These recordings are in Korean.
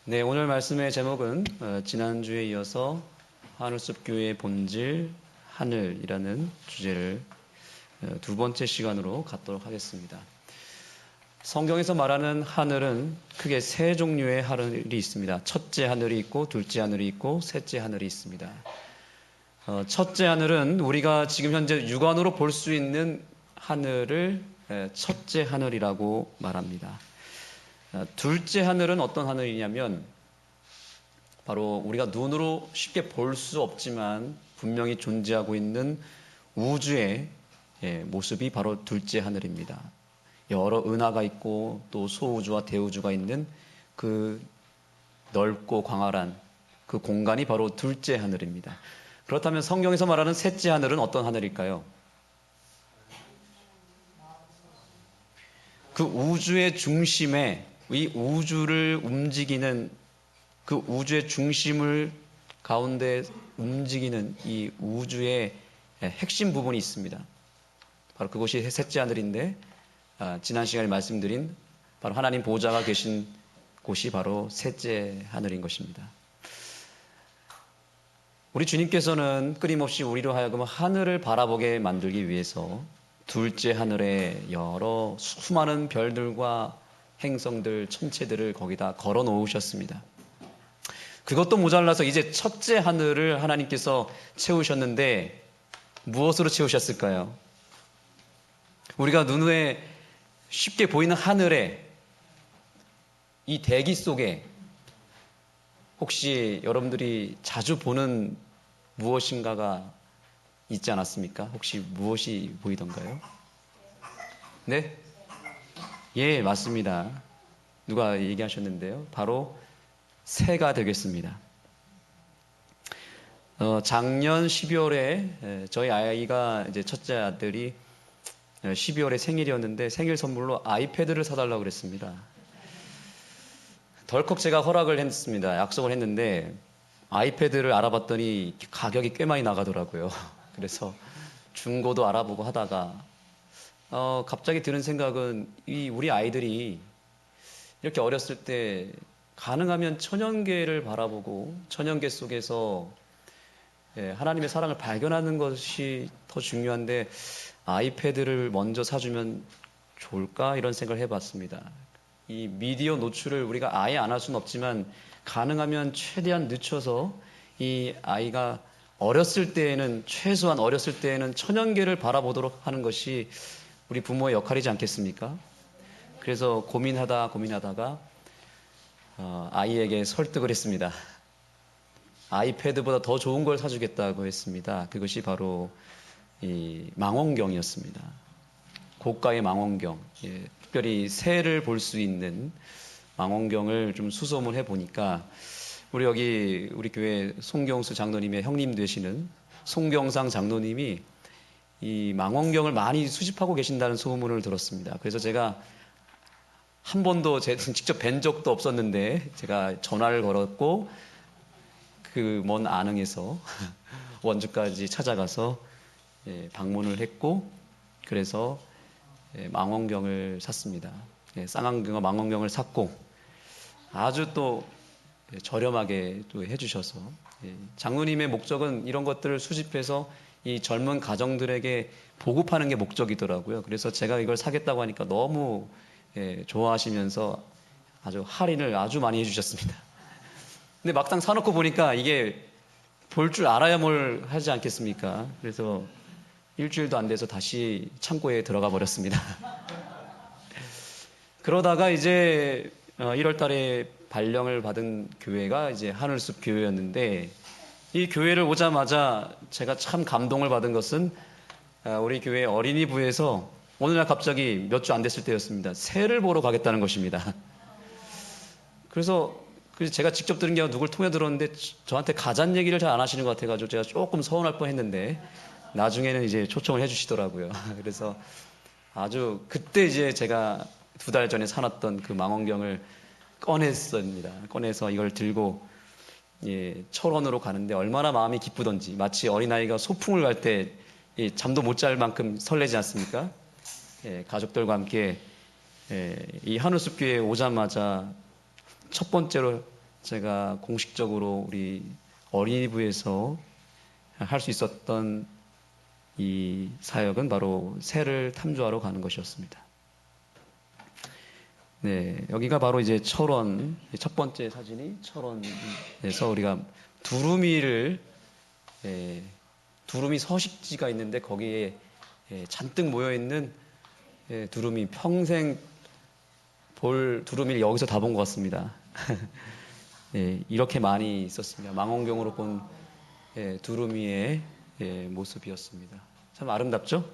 네, 오늘 말씀의 제목은 지난주에 이어서 하늘숲 교회의 본질 하늘이라는 주제를 두 번째 시간으로 갖도록 하겠습니다. 성경에서 말하는 하늘은 크게 세 종류의 하늘이 있습니다. 첫째 하늘이 있고 둘째 하늘이 있고 셋째 하늘이 있습니다. 첫째 하늘은 우리가 지금 현재 육안으로 볼 수 있는 하늘을 첫째 하늘이라고 말합니다. 둘째 하늘은 어떤 하늘이냐면 바로 우리가 눈으로 쉽게 볼 수 없지만 분명히 존재하고 있는 우주의 모습이 바로 둘째 하늘입니다. 여러 은하가 있고 또 소우주와 대우주가 있는 그 넓고 광활한 그 공간이 바로 둘째 하늘입니다. 그렇다면 성경에서 말하는 셋째 하늘은 어떤 하늘일까요? 그 우주의 중심에 이 우주를 움직이는 그 우주의 중심을 가운데 움직이는 이 우주의 핵심 부분이 있습니다. 바로 그것이 셋째 하늘인데 지난 시간에 말씀드린 바로 하나님 보좌가 계신 곳이 바로 셋째 하늘인 것입니다. 우리 주님께서는 끊임없이 우리로 하여금 하늘을 바라보게 만들기 위해서 둘째 하늘에 여러 수많은 별들과 행성들, 천체들을 거기다 걸어 놓으셨습니다. 그것도 모자라서 이제 첫째 하늘을 하나님께서 채우셨는데 무엇으로 채우셨을까요? 우리가 눈에 쉽게 보이는 하늘에 이 대기 속에 혹시 여러분들이 자주 보는 무엇인가가 있지 않았습니까? 혹시 무엇이 보이던가요? 네? 예, 맞습니다. 누가 얘기하셨는데요. 바로 새가 되겠습니다. 작년 12월에 저희 아이가 이제 첫째 아들이 12월에 생일이었는데 생일 선물로 아이패드를 사달라고 그랬습니다. 덜컥 제가 허락을 했습니다. 약속을 했는데 아이패드를 알아봤더니 가격이 꽤 많이 나가더라고요. 그래서 중고도 알아보고 하다가 갑자기 드는 생각은 우리 아이들이 이렇게 어렸을 때 가능하면 천연계를 바라보고 천연계 속에서 하나님의 사랑을 발견하는 것이 더 중요한데 아이패드를 먼저 사주면 좋을까 이런 생각을 해봤습니다. 이 미디어 노출을 우리가 아예 안 할 수는 없지만 가능하면 최대한 늦춰서 이 아이가 어렸을 때에는 최소한 어렸을 때에는 천연계를 바라보도록 하는 것이 우리 부모의 역할이지 않겠습니까? 그래서 고민하다가 아이에게 설득을 했습니다. 아이패드보다 더 좋은 걸 사주겠다고 했습니다. 그것이 바로 이 망원경이었습니다. 고가의 망원경, 특별히 새를 볼 수 있는 망원경을 좀 수소문 해보니까 우리 교회 송경수 장로님의 형님 되시는 송경상 장로님이 이 망원경을 많이 수집하고 계신다는 소문을 들었습니다. 그래서 제가 한 번도 직접 뵌 적도 없었는데 제가 전화를 걸었고 그 먼 안흥에서 원주까지 찾아가서 방문을 했고 그래서 망원경을 샀습니다. 쌍안경과 망원경을 샀고 아주 또 저렴하게 또 해주셔서 장로님의 목적은 이런 것들을 수집해서 이 젊은 가정들에게 보급하는 게 목적이더라고요. 그래서 제가 이걸 사겠다고 하니까 너무 좋아하시면서 아주 할인을 아주 많이 해주셨습니다. 근데 막상 사놓고 보니까 이게 볼 줄 알아야 뭘 하지 않겠습니까? 그래서 일주일도 안 돼서 다시 창고에 들어가 버렸습니다. 그러다가 이제 1월 달에 발령을 받은 교회가 이제 하늘숲 교회였는데 이 교회를 오자마자 제가 참 감동을 받은 것은 우리 교회 어린이부에서 어느 날 갑자기 몇 주 안 됐을 때였습니다. 새를 보러 가겠다는 것입니다. 그래서 제가 직접 들은 게 아니라 누굴 통해 들었는데 저한테 가잔 얘기를 잘 안 하시는 것 같아가지고 제가 조금 서운할 뻔했는데 나중에는 이제 초청을 해주시더라고요. 그래서 아주 그때 이제 제가 2달 전에 사놨던 그 망원경을 꺼냈습니다. 꺼내서 이걸 들고 철원으로 가는데 얼마나 마음이 기쁘던지 마치 어린아이가 소풍을 갈 때 잠도 못 잘 만큼 설레지 않습니까? 가족들과 함께 이 하늘숲교회에 오자마자 첫 번째로 제가 공식적으로 우리 어린이부에서 할 수 있었던 이 사역은 바로 새를 탐조하러 가는 것이었습니다. 네, 여기가 바로 이제 철원, 첫 번째 사진이 철원에서 우리가 두루미를, 두루미 서식지가 있는데 거기에 잔뜩 모여있는 두루미, 평생 볼 두루미를 여기서 다 본 것 같습니다. 이렇게 많이 있었습니다. 망원경으로 본 두루미의 모습이었습니다. 참 아름답죠?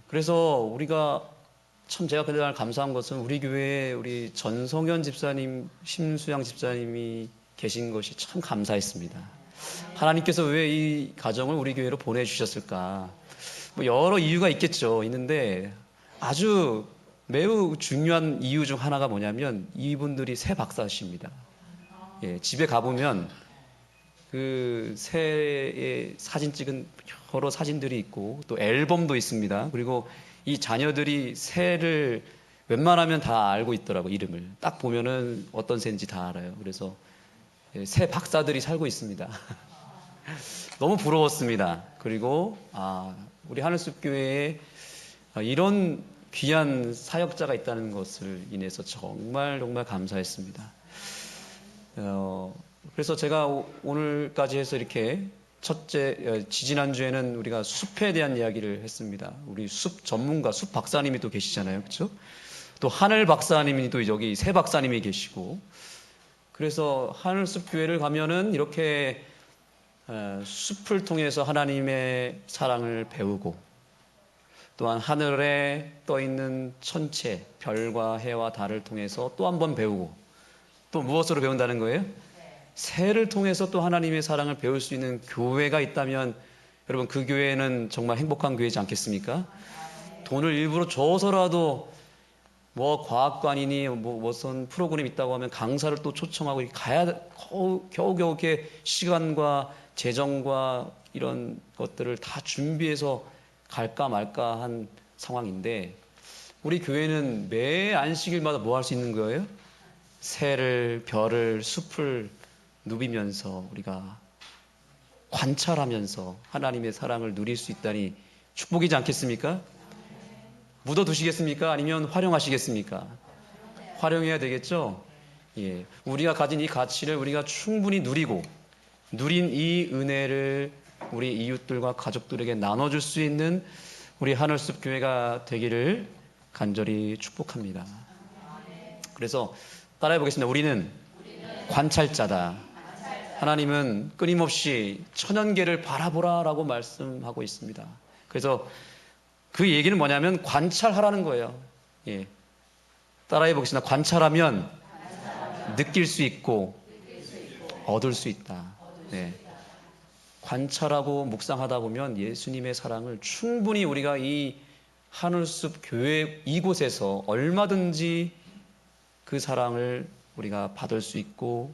그래서 우리가 참 제가 그날 감사한 것은 우리 교회에 우리 전성현 집사님, 심수양 집사님이 계신 것이 참 감사했습니다. 하나님께서 왜 이 가정을 우리 교회로 보내주셨을까? 뭐 여러 이유가 있는데 아주 매우 중요한 이유 중 하나가 뭐냐면 이분들이 새 박사십니다. 집에 가보면 그 새의 사진 찍은 여러 사진들이 있고 또 앨범도 있습니다. 그리고 이 자녀들이 새를 웬만하면 다 알고 있더라고. 이름을 딱 보면은 어떤 새인지 다 알아요. 그래서 새 박사들이 살고 있습니다. 너무 부러웠습니다. 그리고 우리 하늘숲 교회에 이런 귀한 사역자가 있다는 것을 인해서 정말 감사했습니다. 그래서 제가 오늘까지 해서 이렇게 지지난주에는 우리가 숲에 대한 이야기를 했습니다. 우리 숲 전문가, 숲 박사님이 또 계시잖아요. 그렇죠? 또 하늘 박사님이 또 여기 새 박사님이 계시고, 그래서 하늘숲 교회를 가면은 이렇게 숲을 통해서 하나님의 사랑을 배우고, 또한 하늘에 떠있는 천체, 별과 해와 달을 통해서 또 한 번 배우고, 또 무엇으로 배운다는 거예요? 새를 통해서 또 하나님의 사랑을 배울 수 있는 교회가 있다면 여러분 그 교회는 정말 행복한 교회지 않겠습니까? 돈을 일부러 줘서라도 뭐 과학관이니 무슨 프로그램 있다고 하면 강사를 또 초청하고 가야 겨우겨우 이렇게 시간과 재정과 이런 것들을 다 준비해서 갈까 말까 한 상황인데, 우리 교회는 매 안식일마다 뭐 할 수 있는 거예요? 새를, 별을, 숲을 누비면서 우리가 관찰하면서 하나님의 사랑을 누릴 수 있다니 축복이지 않겠습니까? 묻어두시겠습니까? 아니면 활용하시겠습니까? 활용해야 되겠죠? 우리가 가진 이 가치를 우리가 충분히 누린 이 은혜를 우리 이웃들과 가족들에게 나눠줄 수 있는 우리 하늘숲 교회가 되기를 간절히 축복합니다. 그래서 따라해 보겠습니다. 우리는 관찰자다. 하나님은 끊임없이 천연계를 바라보라라고 말씀하고 있습니다. 그래서 그 얘기는 뭐냐면 관찰하라는 거예요. 따라해 보겠습니다. 관찰하면 느낄 수 있고 얻을 수 있다. 관찰하고 묵상하다 보면 예수님의 사랑을 충분히 우리가 이 하늘숲 교회 이곳에서 얼마든지 그 사랑을 우리가 받을 수 있고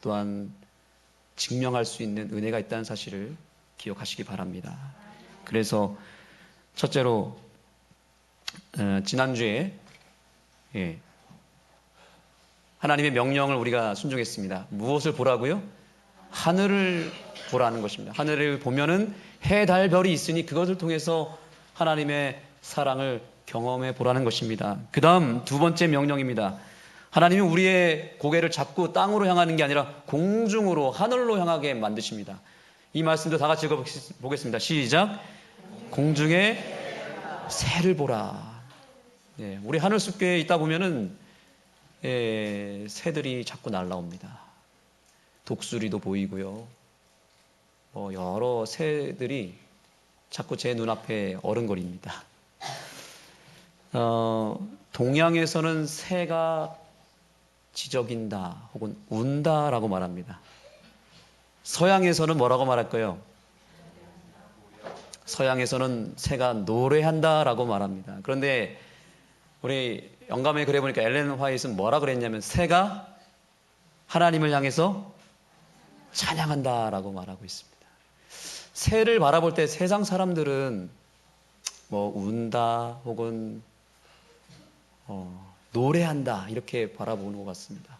또한 증명할 수 있는 은혜가 있다는 사실을 기억하시기 바랍니다. 그래서 첫째로 지난주에 하나님의 명령을 우리가 순종했습니다. 무엇을 보라고요? 하늘을 보라는 것입니다. 하늘을 보면은 해, 달, 별이 있으니 그것을 통해서 하나님의 사랑을 경험해 보라는 것입니다. 그 다음 두 번째 명령입니다. 하나님이 우리의 고개를 잡고 땅으로 향하는 게 아니라 공중으로 하늘로 향하게 만드십니다. 이 말씀도 다 같이 읽어보겠습니다. 시작. 공중에 새를 보라. 우리 하늘숲교회에 있다 보면은 새들이 자꾸 날아옵니다. 독수리도 보이고요. 여러 새들이 자꾸 제 눈앞에 어른거립니다. 동양에서는 새가 지저긴다 혹은 운다라고 말합니다. 서양에서는 뭐라고 말할까요? 서양에서는 새가 노래한다라고 말합니다. 그런데 우리 영감의 글에 보니까 엘렌 화이트는 뭐라 그랬냐면 새가 하나님을 향해서 찬양한다라고 말하고 있습니다. 새를 바라볼 때 세상 사람들은 운다 혹은 노래한다 이렇게 바라보는 것 같습니다.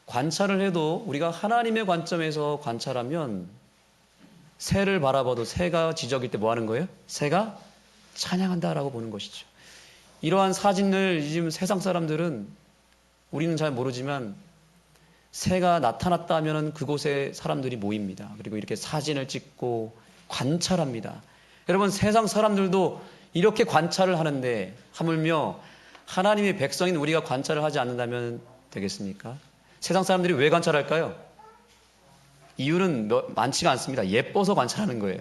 관찰을 해도 우리가 하나님의 관점에서 관찰하면 새를 바라봐도 새가 지저귀일 때 뭐 하는 거예요? 새가 찬양한다라고 보는 것이죠. 이러한 사진을 지금 세상 사람들은 우리는 잘 모르지만 새가 나타났다 하면 그곳에 사람들이 모입니다. 그리고 이렇게 사진을 찍고 관찰합니다. 여러분 세상 사람들도 이렇게 관찰을 하는데 하물며 하나님의 백성인 우리가 관찰을 하지 않는다면 되겠습니까? 세상 사람들이 왜 관찰할까요? 이유는 많지가 않습니다. 예뻐서 관찰하는 거예요.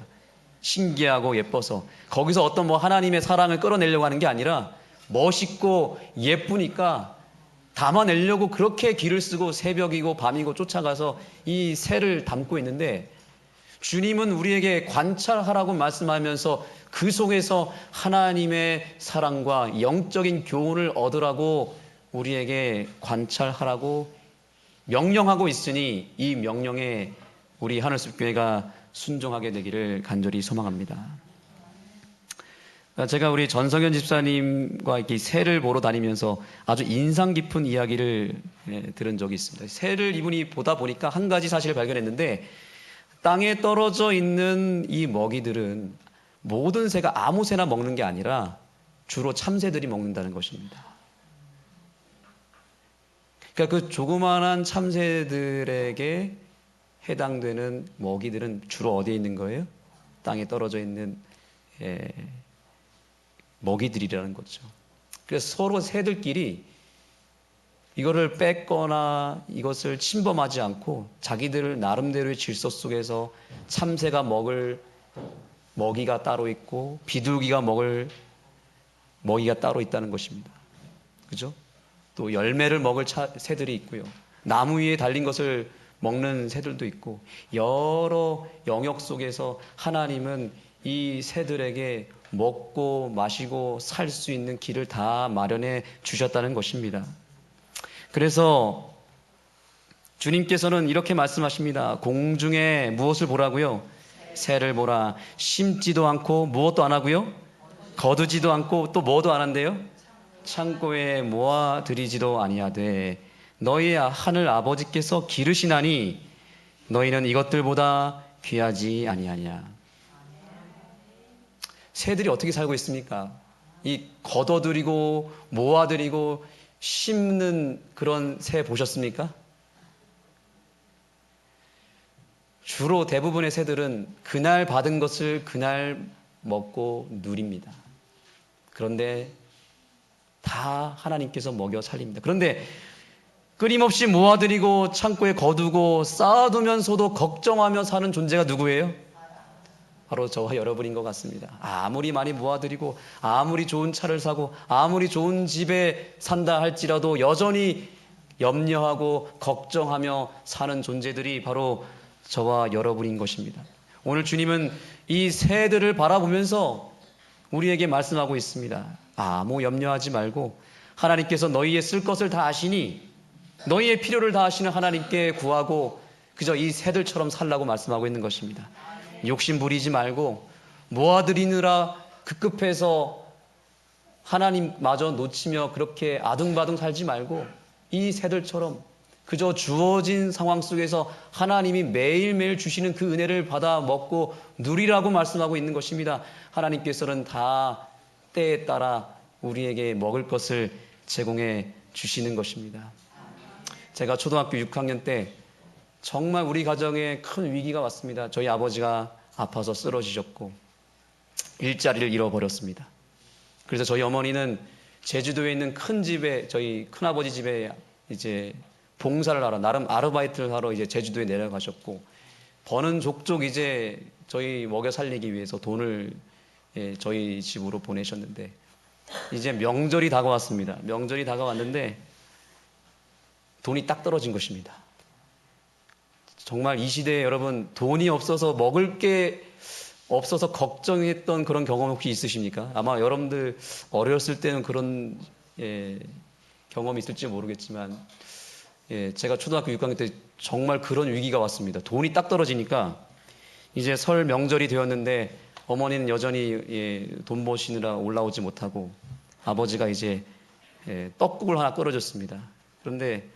신기하고 예뻐서. 거기서 어떤 하나님의 사랑을 끌어내려고 하는 게 아니라 멋있고 예쁘니까 담아내려고 그렇게 길을 쓰고 새벽이고 밤이고 쫓아가서 이 새를 담고 있는데 주님은 우리에게 관찰하라고 말씀하면서 그 속에서 하나님의 사랑과 영적인 교훈을 얻으라고 우리에게 관찰하라고 명령하고 있으니 이 명령에 우리 하늘숲교회가 순종하게 되기를 간절히 소망합니다. 제가 우리 전성현 집사님과 이렇게 새를 보러 다니면서 아주 인상 깊은 이야기를 들은 적이 있습니다. 새를 이분이 보다 보니까 한 가지 사실을 발견했는데 땅에 떨어져 있는 이 먹이들은 모든 새가 아무 새나 먹는 게 아니라 주로 참새들이 먹는다는 것입니다. 그러니까 그 조그마한 참새들에게 해당되는 먹이들은 주로 어디에 있는 거예요? 땅에 떨어져 있는 먹이들이라는 거죠. 그래서 서로 새들끼리 이거를 뺏거나 이것을 침범하지 않고 자기들 나름대로의 질서 속에서 참새가 먹을 먹이가 따로 있고 비둘기가 먹을 먹이가 따로 있다는 것입니다. 그죠? 또 열매를 먹을 새들이 있고요. 나무 위에 달린 것을 먹는 새들도 있고 여러 영역 속에서 하나님은 이 새들에게 먹고 마시고 살 수 있는 길을 다 마련해 주셨다는 것입니다. 그래서 주님께서는 이렇게 말씀하십니다. 공중에 무엇을 보라고요? 새를 보라. 심지도 않고 무엇도 안 하고요? 거두지도 않고 또 뭐도 안 한대요? 창고에 모아들이지도 아니하되 너희 하늘 아버지께서 기르시나니 너희는 이것들보다 귀하지 아니하냐. 새들이 어떻게 살고 있습니까? 이 걷어들이고 모아들이고 심는 그런 새 보셨습니까? 주로 대부분의 새들은 그날 받은 것을 그날 먹고 누립니다. 그런데 다 하나님께서 먹여 살립니다. 그런데 끊임없이 모아들이고 창고에 거두고 쌓아두면서도 걱정하며 사는 존재가 누구예요? 바로 저와 여러분인 것 같습니다. 아무리 많이 모아들이고 아무리 좋은 차를 사고 아무리 좋은 집에 산다 할지라도 여전히 염려하고 걱정하며 사는 존재들이 바로 저와 여러분인 것입니다. 오늘 주님은 이 새들을 바라보면서 우리에게 말씀하고 있습니다. 아무 염려하지 말고 하나님께서 너희의 쓸 것을 다 아시니 너희의 필요를 다 아시는 하나님께 구하고 그저 이 새들처럼 살라고 말씀하고 있는 것입니다. 욕심 부리지 말고 모아들이느라 급급해서 하나님마저 놓치며 그렇게 아둥바둥 살지 말고 이 새들처럼 그저 주어진 상황 속에서 하나님이 매일매일 주시는 그 은혜를 받아 먹고 누리라고 말씀하고 있는 것입니다. 하나님께서는 다 때에 따라 우리에게 먹을 것을 제공해 주시는 것입니다. 제가 초등학교 6학년 때 정말 우리 가정에 큰 위기가 왔습니다. 저희 아버지가 아파서 쓰러지셨고 일자리를 잃어버렸습니다. 그래서 저희 어머니는 제주도에 있는 큰 집에 저희 큰아버지 집에 이제 봉사를 하러 나름 아르바이트를 하러 이제 제주도에 내려가셨고 버는 족족 이제 저희 먹여 살리기 위해서 돈을 저희 집으로 보내셨는데 이제 명절이 다가왔습니다. 명절이 다가왔는데 돈이 딱 떨어진 것입니다. 정말 이 시대에 여러분 돈이 없어서 먹을 게 없어서 걱정했던 그런 경험 혹시 있으십니까? 아마 여러분들 어렸을 때는 그런 경험이 있을지 모르겠지만 제가 초등학교 6학년 때 정말 그런 위기가 왔습니다. 돈이 딱 떨어지니까 이제 설 명절이 되었는데 어머니는 여전히 돈 버시느라 올라오지 못하고 아버지가 이제 떡국을 하나 끓여줬습니다. 그런데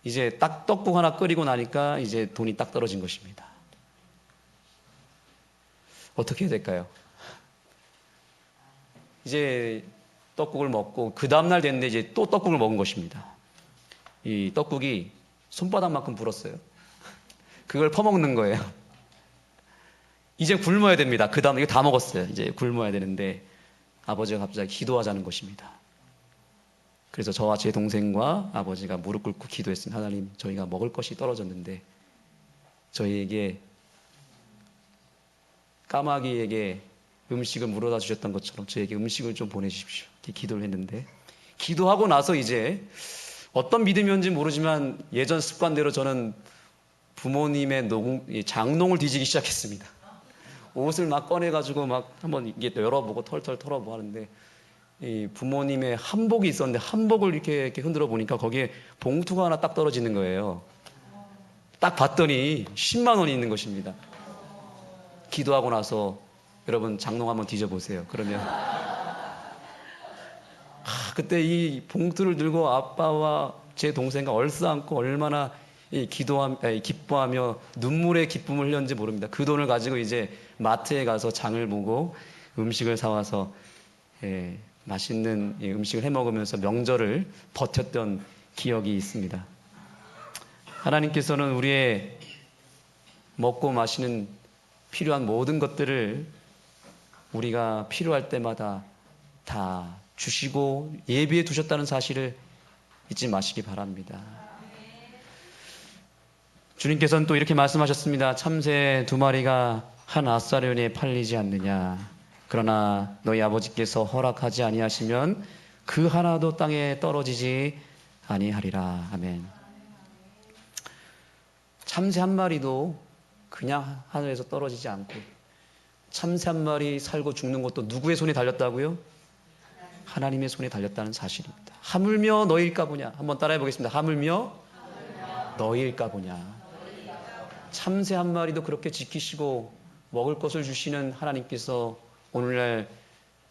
이제 딱 떡국 하나 끓이고 나니까 이제 돈이 딱 떨어진 것입니다. 어떻게 해야 될까요? 이제 떡국을 먹고 그 다음날 됐는데 이제 또 떡국을 먹은 것입니다. 이 떡국이 손바닥만큼 불었어요. 그걸 퍼먹는 거예요. 이제 굶어야 됩니다. 그 다음 이거 다 먹었어요. 이제 굶어야 되는데 아버지가 갑자기 기도하자는 것입니다. 그래서 저와 제 동생과 아버지가 무릎 꿇고 기도했습니다. 하나님, 저희가 먹을 것이 떨어졌는데 저희에게 까마귀에게 음식을 물어다 주셨던 것처럼 저에게 음식을 좀 보내주십시오. 이렇게 기도를 했는데, 기도하고 나서 이제 어떤 믿음이었는지 모르지만 예전 습관대로 저는 부모님의 장롱을 뒤지기 시작했습니다. 옷을 막 꺼내가지고 막 한번 이게 열어보고 털털 털어보고 하는데, 이 부모님의 한복이 있었는데 한복을 이렇게 흔들어 보니까 거기에 봉투가 하나 딱 떨어지는 거예요. 딱 봤더니 10만 원이 있는 것입니다. 기도하고 나서 여러분 장롱 한번 뒤져보세요. 그러면 그때 이 봉투를 들고 아빠와 제 동생과 얼싸안고 얼마나 기뻐하며 눈물의 기쁨을 흘렸는지 모릅니다. 그 돈을 가지고 이제 마트에 가서 장을 보고 음식을 사와서 맛있는 음식을 해 먹으면서 명절을 버텼던 기억이 있습니다. 하나님께서는 우리의 먹고 마시는 필요한 모든 것들을 우리가 필요할 때마다 다 주시고 예비해 두셨다는 사실을 잊지 마시기 바랍니다. 주님께서는 또 이렇게 말씀하셨습니다. 참새 2마리가 한 앗사료에 팔리지 않느냐. 그러나 너희 아버지께서 허락하지 아니하시면 그 하나도 땅에 떨어지지 아니하리라. 아멘. 참새 한 마리도 그냥 하늘에서 떨어지지 않고, 참새 한 마리 살고 죽는 것도 누구의 손에 달렸다고요? 하나님의 손에 달렸다는 사실입니다. 하물며 너희일까 보냐. 한번 따라해 보겠습니다. 하물며 너희일까 보냐. 참새 한 마리도 그렇게 지키시고 먹을 것을 주시는 하나님께서 오늘날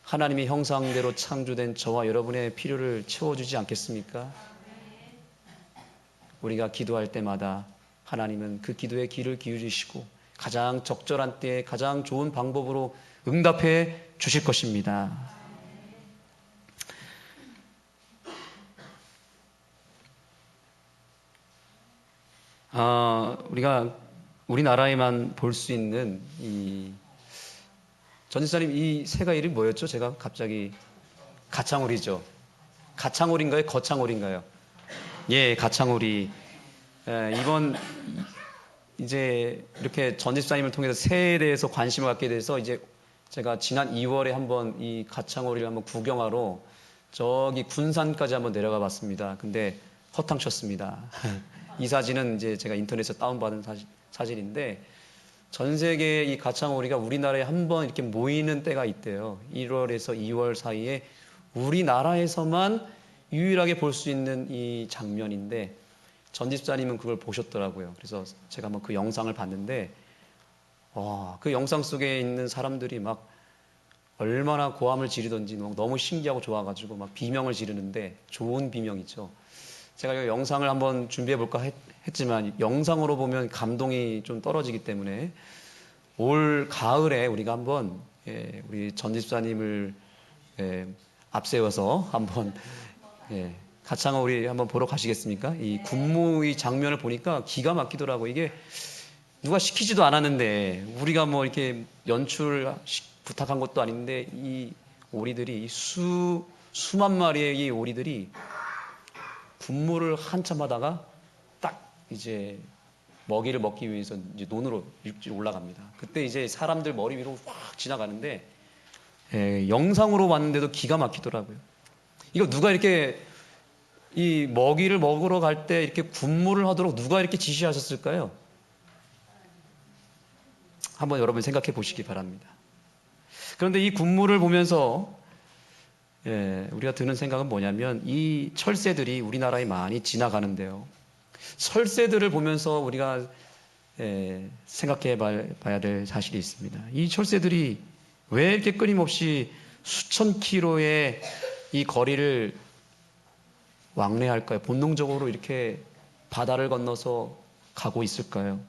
하나님의 형상대로 창조된 저와 여러분의 필요를 채워주지 않겠습니까? 우리가 기도할 때마다 하나님은 그 기도에 귀를 기울이시고 가장 적절한 때에 가장 좋은 방법으로 응답해 주실 것입니다. 우리가 우리나라에만 볼 수 있는 전지사님 이 새가 이름이 뭐였죠? 제가 갑자기 가창오리죠. 가창오리인가요? 거창오리인가요? 예, 가창오리. 이번 이제 이렇게 전집사님을 통해서 새에 대해서 관심을 갖게 돼서 이제 제가 지난 2월에 한번 이 가창오리를 한번 구경하러 저기 군산까지 한번 내려가 봤습니다. 근데 허탕쳤습니다. 이 사진은 이제 제가 인터넷에서 다운받은 사진인데 전 세계 이 가창오리가 우리나라에 한번 이렇게 모이는 때가 있대요. 1월에서 2월 사이에 우리나라에서만 유일하게 볼 수 있는 이 장면인데 전집사님은 그걸 보셨더라고요. 그래서 제가 한번 그 영상을 봤는데 그 영상 속에 있는 사람들이 막 얼마나 고함을 지르던지 너무 신기하고 좋아가지고 막 비명을 지르는데 좋은 비명이죠. 제가 이 영상을 한번 준비해 볼까 했지만 영상으로 보면 감동이 좀 떨어지기 때문에 올 가을에 우리가 한번 우리 전집사님을 앞세워서 한번 가창오리 한번 보러 가시겠습니까? 이 군무의 장면을 보니까 기가 막히더라고. 이게 누가 시키지도 않았는데 우리가 뭐 이렇게 연출 부탁한 것도 아닌데 이 오리들이 수만 마리의 이 오리들이 군무를 한참 하다가 딱 이제 먹이를 먹기 위해서 이제 논으로 올라갑니다. 그때 이제 사람들 머리 위로 확 지나가는데 영상으로 봤는데도 기가 막히더라고요. 이거 누가 이렇게 이 먹이를 먹으러 갈 때 이렇게 군무를 하도록 누가 이렇게 지시하셨을까요? 한번 여러분 생각해 보시기 바랍니다. 그런데 이 군무를 보면서 우리가 드는 생각은 뭐냐면 이 철새들이 우리나라에 많이 지나가는데요. 철새들을 보면서 우리가 생각해 봐야 될 사실이 있습니다. 이 철새들이 왜 이렇게 끊임없이 수천 킬로의 이 거리를 왕래할까요? 본능적으로 이렇게 바다를 건너서 가고 있을까요?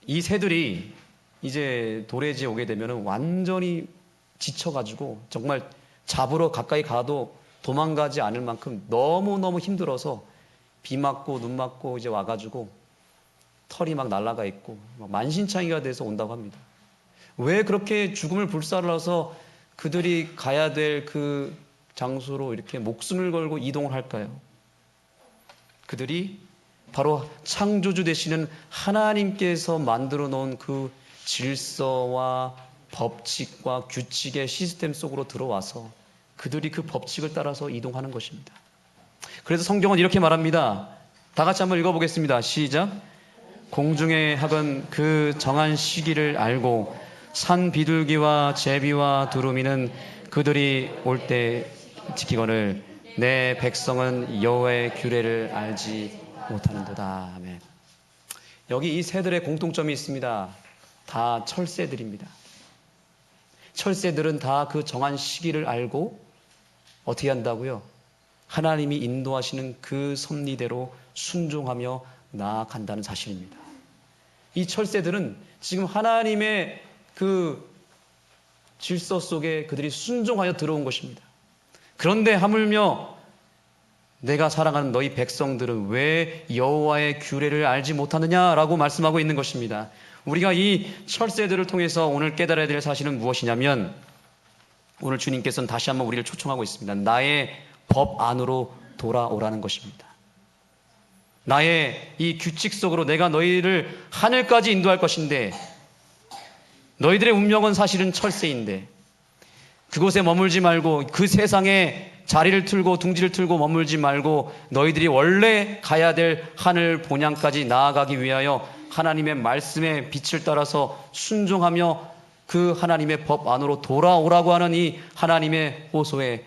이 새들이 이제 도래지에 오게 되면 완전히 지쳐가지고 정말 잡으러 가까이 가도 도망가지 않을 만큼 너무너무 힘들어서 비 맞고 눈 맞고 이제 와가지고 털이 막 날아가 있고 만신창이가 돼서 온다고 합니다. 왜 그렇게 죽음을 불살라서 그들이 가야 될 그 장소로 이렇게 목숨을 걸고 이동을 할까요? 그들이 바로 창조주 되시는 하나님께서 만들어 놓은 그 질서와 법칙과 규칙의 시스템 속으로 들어와서 그들이 그 법칙을 따라서 이동하는 것입니다. 그래서 성경은 이렇게 말합니다. 다 같이 한번 읽어보겠습니다. 시작. 공중의 학은 그 정한 시기를 알고 산 비둘기와 제비와 두루미는 그들이 올 때 지키거늘 내 백성은 여호와의 규례를 알지 못하는도다. 아멘. 여기 이 새들의 공통점이 있습니다. 다 철새들입니다. 철새들은 다 그 정한 시기를 알고 어떻게 한다고요? 하나님이 인도하시는 그 섭리대로 순종하며 나아간다는 사실입니다. 이 철새들은 지금 하나님의 그 질서 속에 그들이 순종하여 들어온 것입니다. 그런데 하물며 내가 사랑하는 너희 백성들은 왜 여호와의 규례를 알지 못하느냐라고 말씀하고 있는 것입니다. 우리가 이 철새들을 통해서 오늘 깨달아야 될 사실은 무엇이냐면 오늘 주님께서는 다시 한번 우리를 초청하고 있습니다. 나의 법 안으로 돌아오라는 것입니다. 나의 이 규칙 속으로 내가 너희를 하늘까지 인도할 것인데 너희들의 운명은 사실은 철새인데 그곳에 머물지 말고 그 세상에 자리를 틀고 둥지를 틀고 머물지 말고 너희들이 원래 가야 될 하늘 본향까지 나아가기 위하여 하나님의 말씀의 빛을 따라서 순종하며 그 하나님의 법 안으로 돌아오라고 하는 이 하나님의 호소에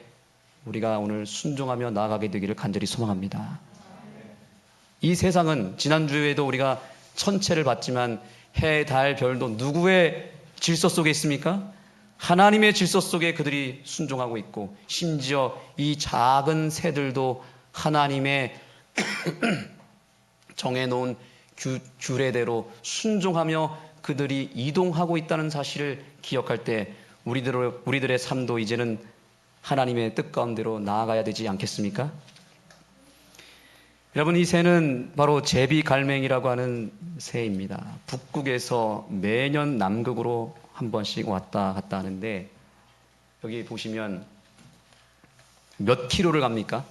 우리가 오늘 순종하며 나아가게 되기를 간절히 소망합니다. 이 세상은 지난주에도 우리가 천체를 봤지만 해, 달, 별도 누구의 질서 속에 있습니까? 하나님의 질서 속에 그들이 순종하고 있고 심지어 이 작은 새들도 하나님의 정해놓은 규례대로 순종하며 그들이 이동하고 있다는 사실을 기억할 때 우리들의 삶도 이제는 하나님의 뜻 가운데로 나아가야 되지 않겠습니까? 여러분, 이 새는 바로 제비갈맹이라고 하는 새입니다. 북극에서 매년 남극으로 한 번씩 왔다 갔다 하는데 여기 보시면 몇 킬로를 갑니까?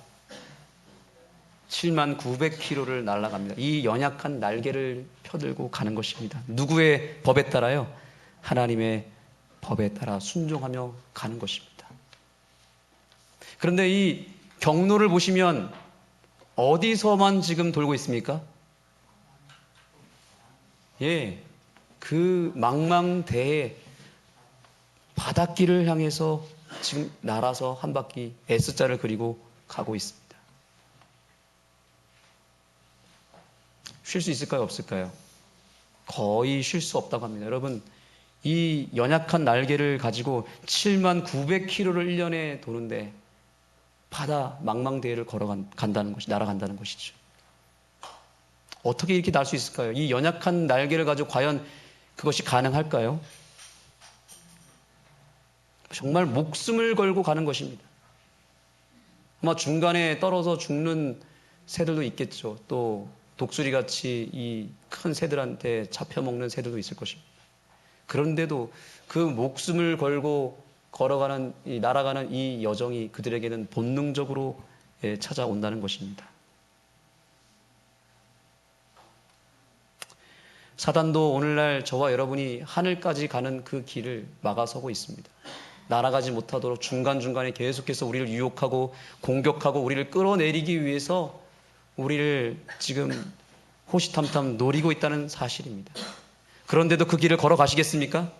79,900km를 날아갑니다. 이 연약한 날개를 펴들고 가는 것입니다. 누구의 법에 따라요? 하나님의 법에 따라 순종하며 가는 것입니다. 그런데 이 경로를 보시면 어디서만 지금 돌고 있습니까? 예, 그 망망대해 바닷길을 향해서 지금 날아서 한 바퀴 S자를 그리고 가고 있습니다. 쉴 수 있을까요? 없을까요? 거의 쉴 수 없다고 합니다. 여러분, 이 연약한 날개를 가지고 79,900km를 1년에 도는데 바다 망망대해를 걸어간다는 것이, 날아간다는 것이죠. 어떻게 이렇게 날 수 있을까요? 이 연약한 날개를 가지고 과연 그것이 가능할까요? 정말 목숨을 걸고 가는 것입니다. 아마 중간에 떨어져 죽는 새들도 있겠죠. 또 독수리같이 이 큰 새들한테 잡혀먹는 새들도 있을 것입니다. 그런데도 그 목숨을 걸고 걸어가는, 날아가는 이 여정이 그들에게는 본능적으로 찾아온다는 것입니다. 사단도 오늘날 저와 여러분이 하늘까지 가는 그 길을 막아서고 있습니다. 날아가지 못하도록 중간중간에 계속해서 우리를 유혹하고 공격하고 우리를 끌어내리기 위해서 우리를 지금 호시탐탐 노리고 있다는 사실입니다. 그런데도 그 길을 걸어가시겠습니까?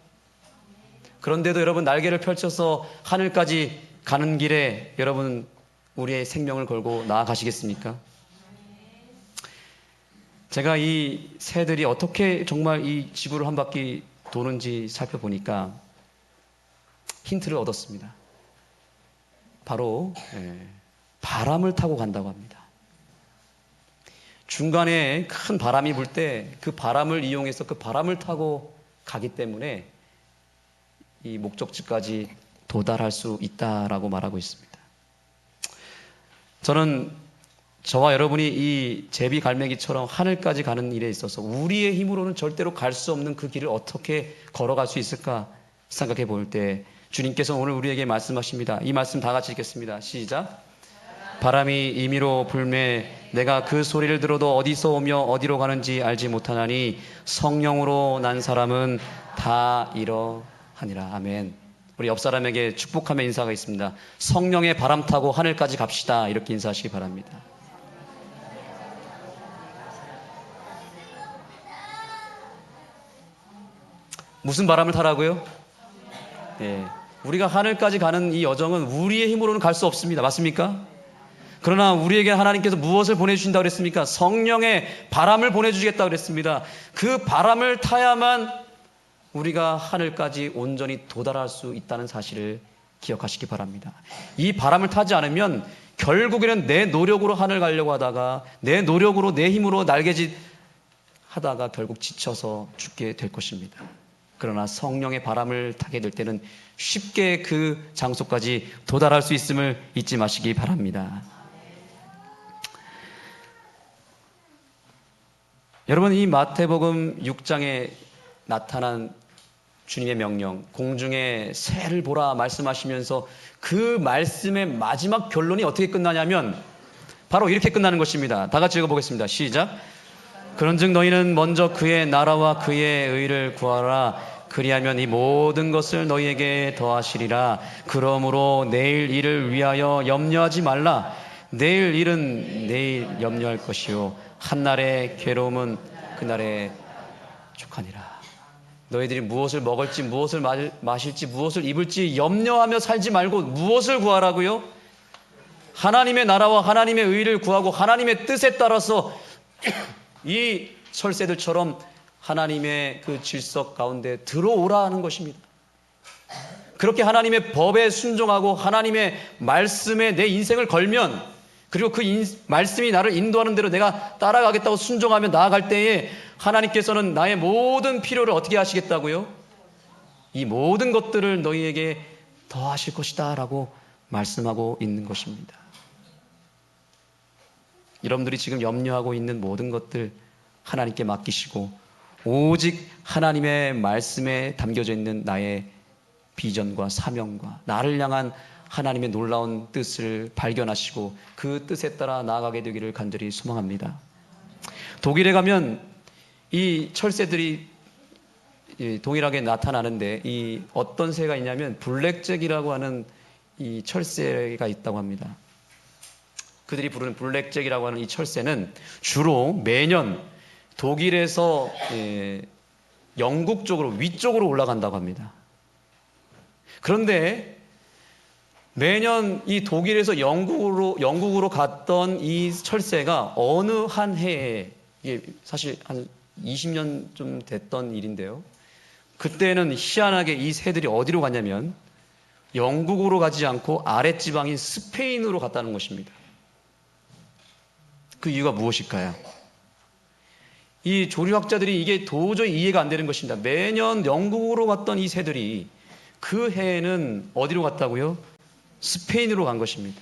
그런데도 여러분 날개를 펼쳐서 하늘까지 가는 길에 여러분 우리의 생명을 걸고 나아가시겠습니까? 제가 이 새들이 어떻게 정말 이 지구를 한 바퀴 도는지 살펴보니까 힌트를 얻었습니다. 바로 바람을 타고 간다고 합니다. 중간에 큰 바람이 불 때 그 바람을 이용해서 그 바람을 타고 가기 때문에 이 목적지까지 도달할 수 있다라고 말하고 있습니다. 저는 저와 여러분이 이 제비갈매기처럼 하늘까지 가는 일에 있어서 우리의 힘으로는 절대로 갈 수 없는 그 길을 어떻게 걸어갈 수 있을까 생각해 볼 때 주님께서 오늘 우리에게 말씀하십니다. 이 말씀 다 같이 읽겠습니다. 시작. 바람이 임의로 불매 내가 그 소리를 들어도 어디서 오며 어디로 가는지 알지 못하나니 성령으로 난 사람은 다 이러하니라. 아멘. 우리 옆 사람에게 축복하며 인사가 있습니다. 성령의 바람 타고 하늘까지 갑시다. 이렇게 인사하시기 바랍니다. 무슨 바람을 타라고요? 예. 우리가 하늘까지 가는 이 여정은 우리의 힘으로는 갈 수 없습니다. 맞습니까? 그러나 우리에게 하나님께서 무엇을 보내주신다고 그랬습니까? 성령의 바람을 보내주시겠다고 그랬습니다. 그 바람을 타야만 우리가 하늘까지 온전히 도달할 수 있다는 사실을 기억하시기 바랍니다. 이 바람을 타지 않으면 결국에는 내 노력으로 하늘 가려고 하다가 내 노력으로 내 힘으로 날개짓 하다가 결국 지쳐서 죽게 될 것입니다. 그러나 성령의 바람을 타게 될 때는 쉽게 그 장소까지 도달할 수 있음을 잊지 마시기 바랍니다. 여러분, 이 마태복음 6장에 나타난 주님의 명령, 공중에 새를 보라 말씀하시면서 그 말씀의 마지막 결론이 어떻게 끝나냐면 바로 이렇게 끝나는 것입니다. 다 같이 읽어보겠습니다. 시작. 그런즉 너희는 먼저 그의 나라와 그의 의를 구하라. 그리하면 이 모든 것을 너희에게 더하시리라. 그러므로 내일 일을 위하여 염려하지 말라. 내일 일은 내일 염려할 것이요 한날의 괴로움은 그날의 족하니라. 너희들이 무엇을 먹을지 무엇을 마실지 무엇을 입을지 염려하며 살지 말고 무엇을 구하라고요? 하나님의 나라와 하나님의 의를 구하고 하나님의 뜻에 따라서 이 철새들처럼 하나님의 그 질서 가운데 들어오라 하는 것입니다. 그렇게 하나님의 법에 순종하고 하나님의 말씀에 내 인생을 걸면, 그리고 그 말씀이 나를 인도하는 대로 내가 따라가겠다고 순종하며 나아갈 때에 하나님께서는 나의 모든 필요를 어떻게 하시겠다고요? 이 모든 것들을 너희에게 더하실 것이다 라고 말씀하고 있는 것입니다. 여러분들이 지금 염려하고 있는 모든 것들 하나님께 맡기시고 오직 하나님의 말씀에 담겨져 있는 나의 비전과 사명과 나를 향한 하나님의 놀라운 뜻을 발견하시고 그 뜻에 따라 나아가게 되기를 간절히 소망합니다. 독일에 가면 이 철새들이 동일하게 나타나는데 이 어떤 새가 있냐면 블랙잭이라고 하는 이 철새가 있다고 합니다. 그들이 부르는 블랙잭이라고 하는 이 철새는 주로 매년 독일에서 영국 쪽으로 위쪽으로 올라간다고 합니다. 그런데 매년 이 독일에서 영국으로 갔던 이 철새가 어느 한 해에, 이게 사실 한 20년 좀 됐던 일인데요. 그때는 희한하게 이 새들이 어디로 갔냐면 영국으로 가지 않고 아랫지방인 스페인으로 갔다는 것입니다. 그 이유가 무엇일까요? 이 조류학자들이 이게 도저히 이해가 안 되는 것입니다. 매년 영국으로 갔던 이 새들이 그 해에는 어디로 갔다고요? 스페인으로 간 것입니다.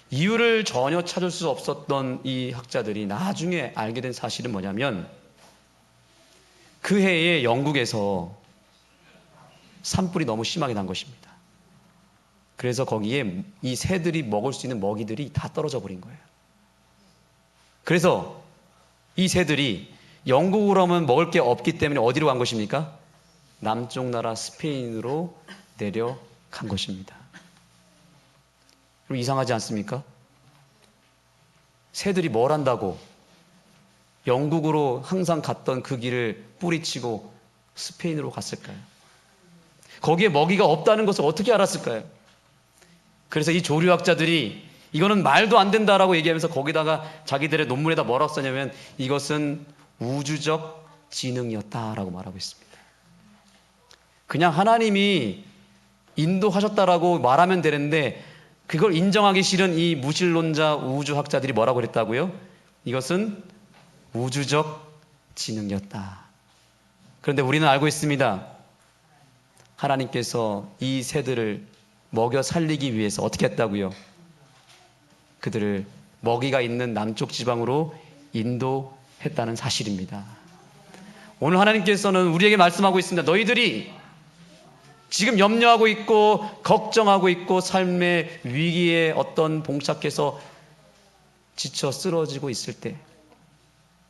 이유를 전혀 찾을 수 없었던 이 학자들이 나중에 알게 된 사실은 뭐냐면 그 해에 영국에서 산불이 너무 심하게 난 것입니다. 그래서 거기에 이 새들이 먹을 수 있는 먹이들이 다 떨어져 버린 거예요. 그래서 이 새들이 영국으로 하면 먹을 게 없기 때문에 어디로 간 것입니까? 남쪽 나라 스페인으로 내려간 것입니다. 그럼 이상하지 않습니까? 새들이 뭘 한다고 영국으로 항상 갔던 그 길을 뿌리치고 스페인으로 갔을까요? 거기에 먹이가 없다는 것을 어떻게 알았을까요? 그래서 이 조류학자들이 이거는 말도 안 된다라고 얘기하면서 거기다가 자기들의 논문에다 뭐라고 썼냐면 이것은 우주적 지능이었다라고 말하고 있습니다. 그냥 하나님이 인도하셨다라고 말하면 되는데 그걸 인정하기 싫은 이 무신론자 우주학자들이 뭐라고 그랬다고요? 이것은 우주적 지능이었다. 그런데 우리는 알고 있습니다. 하나님께서 이 새들을 먹여 살리기 위해서 어떻게 했다고요? 그들을 먹이가 있는 남쪽 지방으로 인도했다는 사실입니다. 오늘 하나님께서는 우리에게 말씀하고 있습니다. 너희들이 지금 염려하고 있고 걱정하고 있고 삶의 위기에 어떤 봉착해서 지쳐 쓰러지고 있을 때,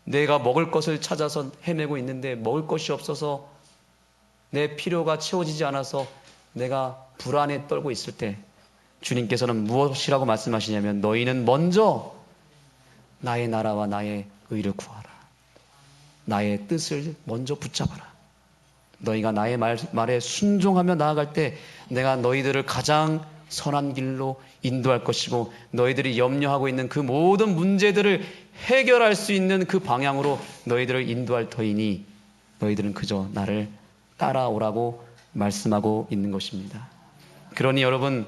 내가 먹을 것을 찾아서 헤매고 있는데 먹을 것이 없어서 내 필요가 채워지지 않아서 내가 불안에 떨고 있을 때 주님께서는 무엇이라고 말씀하시냐면 너희는 먼저 나의 나라와 나의 의를 구하라. 나의 뜻을 먼저 붙잡아라. 너희가 나의 말에 순종하며 나아갈 때 내가 너희들을 가장 선한 길로 인도할 것이고 너희들이 염려하고 있는 그 모든 문제들을 해결할 수 있는 그 방향으로 너희들을 인도할 터이니 너희들은 그저 나를 따라오라고 말씀하고 있는 것입니다. 그러니 여러분,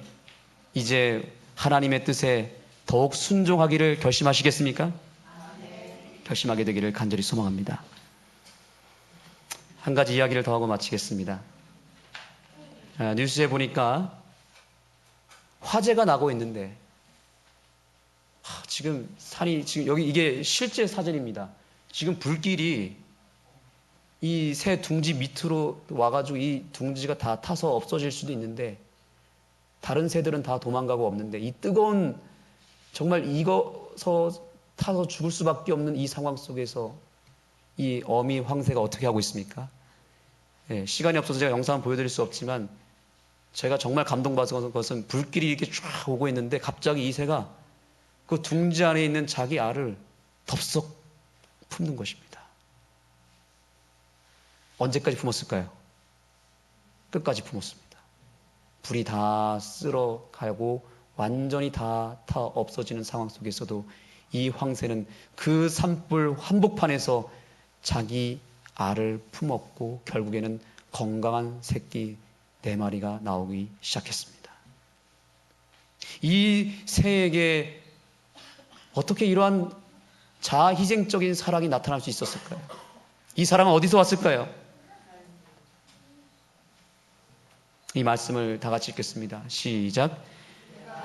이제 하나님의 뜻에 더욱 순종하기를 결심하시겠습니까? 결심하게 되기를 간절히 소망합니다. 한 가지 이야기를 더 하고 마치겠습니다. 뉴스에 보니까 화재가 나고 있는데 지금 여기 이게 실제 사진입니다. 지금 불길이 이 새 둥지 밑으로 와가지고 이 둥지가 다 타서 없어질 수도 있는데 다른 새들은 다 도망가고 없는데 이 뜨거운 정말 익어서 타서 죽을 수밖에 없는 이 상황 속에서 이 어미 황새가 어떻게 하고 있습니까? 시간이 없어서 제가 영상 보여드릴 수 없지만 제가 정말 감동받은 것은 불길이 이렇게 쫙 오고 있는데 갑자기 이 새가 그 둥지 안에 있는 자기 알을 덥석 품는 것입니다. 언제까지 품었을까요? 끝까지 품었습니다. 불이 다 쓸어가고 완전히 다 없어지는 상황 속에서도 이 황새는 그 산불 한복판에서 자기 알을 품었고 결국에는 건강한 새끼 4마리가 나오기 시작했습니다. 이 새에게 어떻게 이러한 자아희생적인 사랑이 나타날 수 있었을까요? 이 사랑은 어디서 왔을까요? 이 말씀을 다 같이 읽겠습니다. 시작.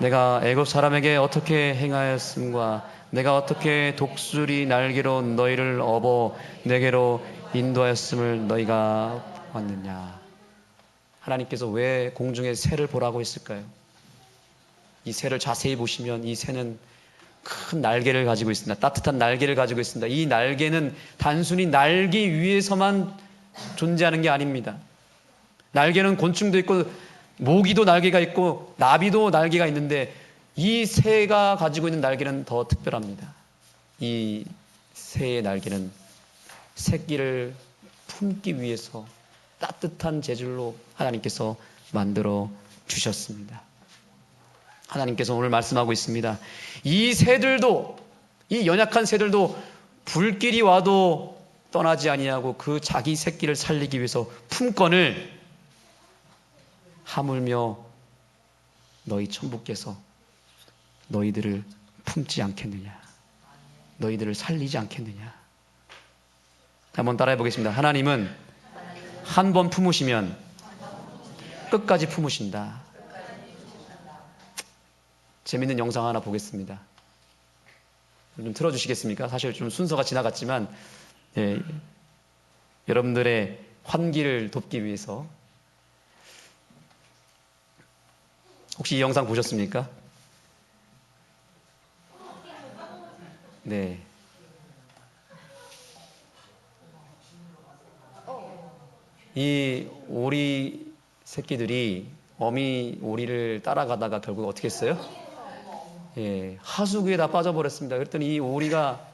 내가 애굽 사람에게 어떻게 행하였음과 내가 어떻게 독수리 날개로 너희를 업어 내게로 인도하였음을 너희가 봤느냐. 하나님께서 왜 공중에 새를 보라고 했을까요? 이 새를 자세히 보시면 이 새는 큰 날개를 가지고 있습니다. 따뜻한 날개를 가지고 있습니다. 이 날개는 단순히 날기 위해서만 존재하는 게 아닙니다. 날개는 곤충도 있고 모기도 날개가 있고 나비도 날개가 있는데 이 새가 가지고 있는 날개는 더 특별합니다. 이 새의 날개는 새끼를 품기 위해서 따뜻한 재질로 하나님께서 만들어 주셨습니다. 하나님께서 오늘 말씀하고 있습니다. 이 새들도, 이 연약한 새들도 불길이 와도 떠나지 아니하고 그 자기 새끼를 살리기 위해서 품건을 하물며 너희 천부께서 너희들을 품지 않겠느냐, 너희들을 살리지 않겠느냐. 한번 따라해 보겠습니다. 하나님은 한 번 품으시면 끝까지 품으신다. 재밌는 영상 하나 보겠습니다. 좀 틀어주시겠습니까? 사실 좀 순서가 지나갔지만 여러분들의 환기를 돕기 위해서. 혹시 이 영상 보셨습니까? 네. 이 오리 새끼들이 어미 오리를 따라가다가 결국 어떻게 했어요? 하수구에 다 빠져버렸습니다. 그랬더니 이 오리가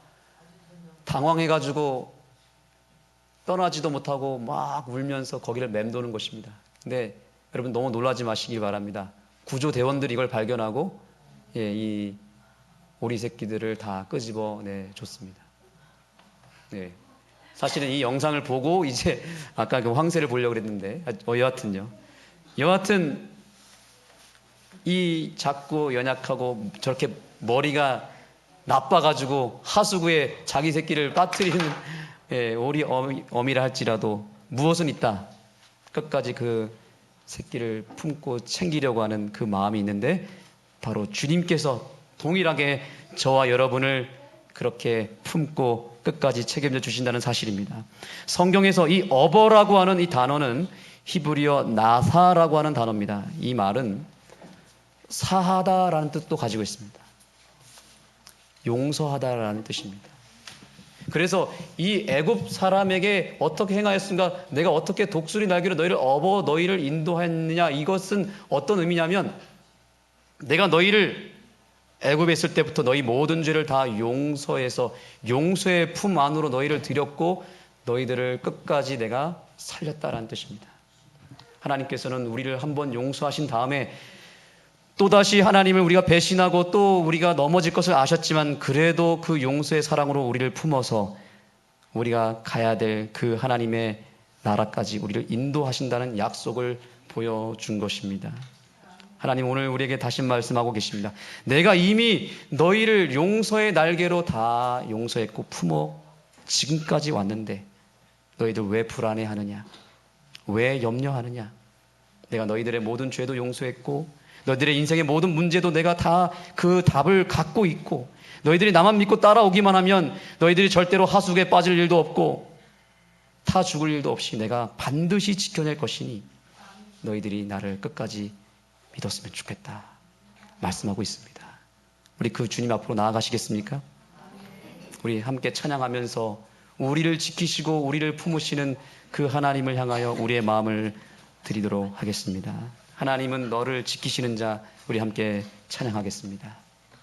당황해가지고 떠나지도 못하고 막 울면서 거기를 맴도는 것입니다. 근데 여러분 너무 놀라지 마시기 바랍니다. 구조대원들이 이걸 발견하고 이 오리 새끼들을 다 끄집어 줬습니다. 사실은 이 영상을 보고 이제 아까 그 황새를 보려고 그랬는데 여하튼요. 여하튼 이 작고 연약하고 저렇게 머리가 나빠가지고 하수구에 자기 새끼를 빠뜨리는 우리 어미라 할지라도 무엇은 있다. 끝까지 그 새끼를 품고 챙기려고 하는 그 마음이 있는데 바로 주님께서 동일하게 저와 여러분을 그렇게 품고 끝까지 책임져 주신다는 사실입니다. 성경에서 이 어버라고 하는 이 단어는 히브리어 나사라고 하는 단어입니다. 이 말은 사하다라는 뜻도 가지고 있습니다. 용서하다라는 뜻입니다. 그래서 이 애굽 사람에게 어떻게 행하였는가, 내가 어떻게 독수리 날개로 너희를 업어 너희를 인도했느냐, 이것은 어떤 의미냐면 내가 너희를 애굽에 있을 때부터 너희 모든 죄를 다 용서해서 용서의 품 안으로 너희를 들였고 너희들을 끝까지 내가 살렸다라는 뜻입니다. 하나님께서는 우리를 한번 용서하신 다음에 또다시 하나님을 우리가 배신하고 또 우리가 넘어질 것을 아셨지만 그래도 그 용서의 사랑으로 우리를 품어서 우리가 가야 될 그 하나님의 나라까지 우리를 인도하신다는 약속을 보여준 것입니다. 하나님 오늘 우리에게 다시 말씀하고 계십니다. 내가 이미 너희를 용서의 날개로 다 용서했고 품어 지금까지 왔는데 너희들 왜 불안해하느냐? 왜 염려하느냐? 내가 너희들의 모든 죄도 용서했고 너희들의 인생의 모든 문제도 내가 다 그 답을 갖고 있고 너희들이 나만 믿고 따라오기만 하면 너희들이 절대로 하수구에 빠질 일도 없고 타 죽을 일도 없이 내가 반드시 지켜낼 것이니 너희들이 나를 끝까지 믿었으면 좋겠다 말씀하고 있습니다. 우리 그 주님 앞으로 나아가시겠습니까? 우리 함께 찬양하면서 우리를 지키시고 우리를 품으시는 그 하나님을 향하여 우리의 마음을 드리도록 하겠습니다. 하나님은 너를 지키시는 자, 우리 함께 찬양하겠습니다.